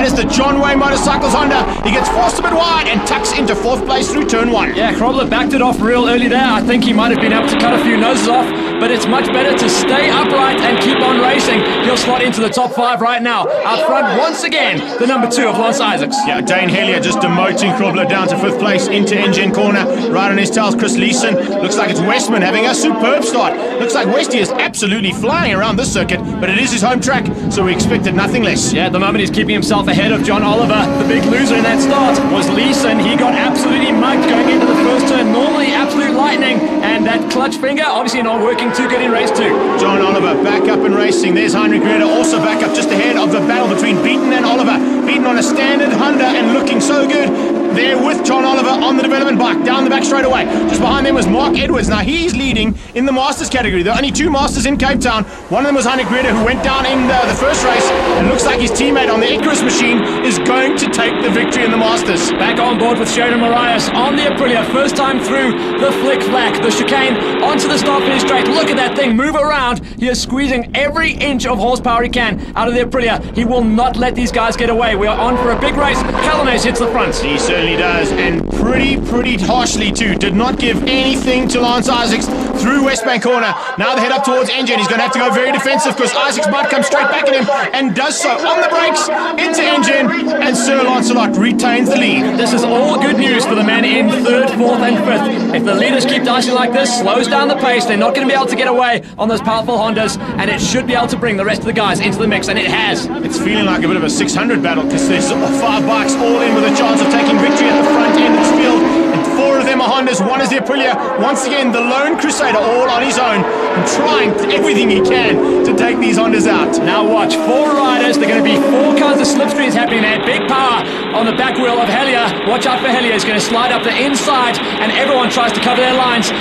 That is the John Wayne Motorcycles Honda. He gets forced a bit wide and tucks into 4th place through turn 1. Yeah, Krobler backed it off real early there. I think he might have been able to cut a few noses off, but it's much better to stay upright and keep on racing. He'll slot into the top 5 right now. Out front, once again, the number 2 of Lance Isaacs. Yeah, Dane Hellier just demoting Krobler down to 5th place into engine corner. Right on his tails, Chris Leeson. Looks like it's Westman having a superb start. Looks like Westy is absolutely flying around this circuit, but it is his home track, so we expected nothing less. Yeah, at the moment he's keeping himself ahead of John Oliver. The big loser in that start was Leeson. He got absolutely mugged going into the first turn. Normally absolute lightning, and that clutch finger obviously not working too good in race 2. John Oliver back up in racing. There's Heinrich Greta also back up just ahead of the battle between Beaton and Oliver. Beaton on a standard Honda and looking so good there with John Oliver on the development bike down the back straight away. Just behind them was Mark Edwards. Now he's leading in the Masters category. There are only 2 Masters in Cape Town. One of them was Heinrich Greta, who went down in the first race, and looks like his teammate on the Icarus machine is going to take the victory in the Masters. Back on board with Sheridan Marias on the Aprilia. First time through the flick-flack, the chicane, onto the start-finish straight. Look at that thing move around. He is squeezing every inch of horsepower he can out of the Aprilia. He will not let these guys get away. We are on for a big race. Calonese hits the front. He certainly does, and pretty harshly too. Did not give anything to Lance Isaacs through Wesbank corner. Now they head up towards engine. He's going to have to go very defensive because Isaacs might come straight back at him, and does so on the brakes into engine, and Sir Lancelot retains the lead. This is all good news for the men in 3rd, 4th and 5th. If the leaders keep dicing like this, slows down the pace, they're not going to be able to get away on those powerful Hondas, and it should be able to bring the rest of the guys into the mix, and it has. It's feeling like a bit of a 600 battle because there's 5 bikes all in with a chance of taking victory at the front end of this field, and 4 of them are Hondas, 1 is the Aprilia. Once again, the lone crusader all on his own and trying everything he can to take these Hondas out. Now watch, 4 riders. They're going to be 4 kinds of slipstreams happening there. Big power on the back wheel of Hellier. Watch out for Hellier. He's going to slide up the inside, and everyone tries to cover their lines.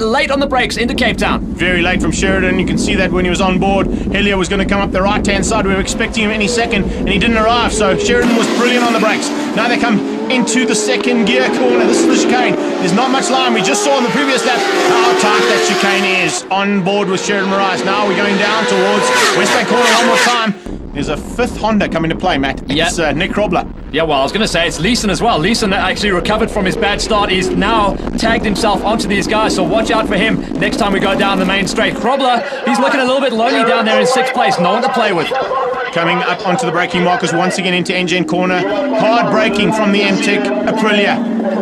Late on the brakes into Cape Town. Very late from Sheridan. You can see that when he was on board. Hellier was going to come up the right-hand side. We were expecting him any second, and he didn't arrive. So Sheridan was brilliant on the brakes. Now they come into the 2nd gear corner. This is the chicane. There's not much line. We just saw in the previous lap how tight that chicane is. On board with Sheridan Marias. Now we're going down towards Wesbank corner one more time. There's a 5th Honda coming to play, Matt. It's Nick Krobler. Yeah, well, I was going to say it's Leeson as well. Leeson actually recovered from his bad start. He's now tagged himself onto these guys, so watch out for him next time we go down the main straight. Krobler, he's looking a little bit lonely down there in 6th place. No one to play with. Coming up onto the braking markers once again into engine corner. Hard braking from the MTEC Aprilia.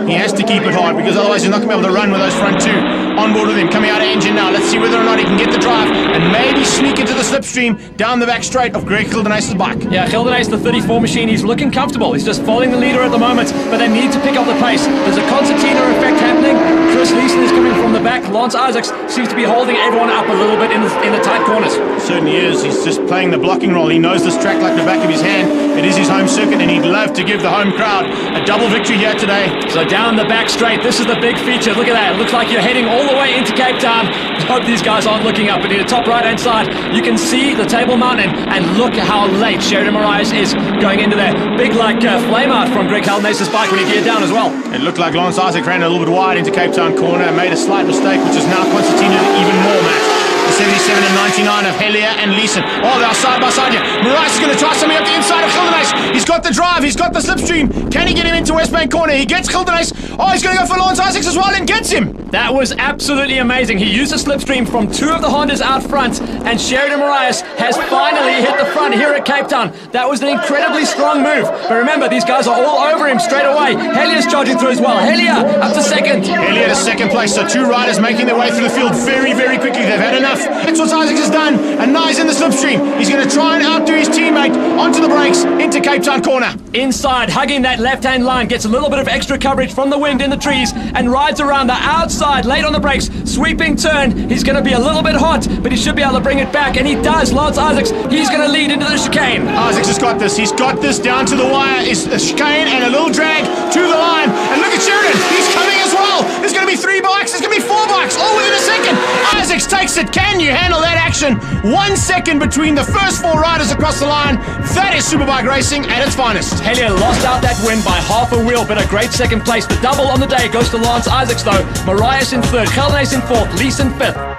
He has to keep it hard because otherwise he's not going to be able to run with those front 2 on board with him. Coming out of engine now. Let's see whether or not he can get the drive and maybe sneak into the slipstream down the back straight of Greg Gildenace's bike. Yeah, Gildenace, the 34 machine, he's looking comfortable. He's just following the leader at the moment, but they need to pick up the pace. There's a concertina effect happening. Chris Leeson is coming from the back. Lance Isaacs seems to be holding everyone up a little bit in the tight corners. Certainly is. He's just playing the blocking role. He knows this track like the back of his hand. It is his home circuit, and he'd love to give the home crowd a double victory here today. So down the back straight, this is the big feature. Look at that. It looks like you're heading all the way into Cape Town. I hope these guys aren't looking up, but in the top right-hand side, you can see the Table Mountain, and look at how late Sheridan Marias is going into there. Big flame out from Greg Gildenace's bike when he geared down as well. It looked like Lance Isaac ran a little bit wide into Cape Town corner and made a slight mistake, which is now concertinaed even more, Matt. The 77 and 99 of Hellier and Leeson. Oh, they're side by side here. Marias is going to try something up the inside of Gildenace. He's got the drive. He's got the slipstream. Can he get him into Wesbank corner? He gets Gildenace. Oh, he's going to go for Lance Isaacs as well and gets him. That was absolutely amazing. He used a slipstream from 2 of the Hondas out front, and Sheridan Marias has finally hit the front here at Cape Town. That was an incredibly strong move. But remember, these guys are all over him straight away. Hellier's charging through as well. Hellier up to 2nd. Hellier to 2nd place. So 2 riders making their way through the field very quickly. They've had enough. That's what Isaacs has done, and now he's in the slipstream. He's going to try and outdo his teammate onto the brakes into Cape Town corner. Inside, hugging that left-hand line, gets a little bit of extra coverage from the wind in the trees, and rides around the outside, late on the brakes, sweeping turn. He's going to be a little bit hot, but he should be able to bring it back, and he does. Lance Isaacs, he's going to lead into the chicane. Isaacs has got this. He's got this down to the wire. It's a chicane and a little drag to the line, and look at Sheridan. He's coming as well. There's going to be 3 bikes. There's going to be 4 bikes, all within a second. Isaacs takes it. Can you handle that action? 1 second between the first 4 riders across the line. That is Superbike racing at its finest. Hellier lost out that win by half a wheel, but a great 2nd place. The double on the day goes to Lance Isaacs, though. Marias in 3rd, Gildenace in 4th, Leeson 5th.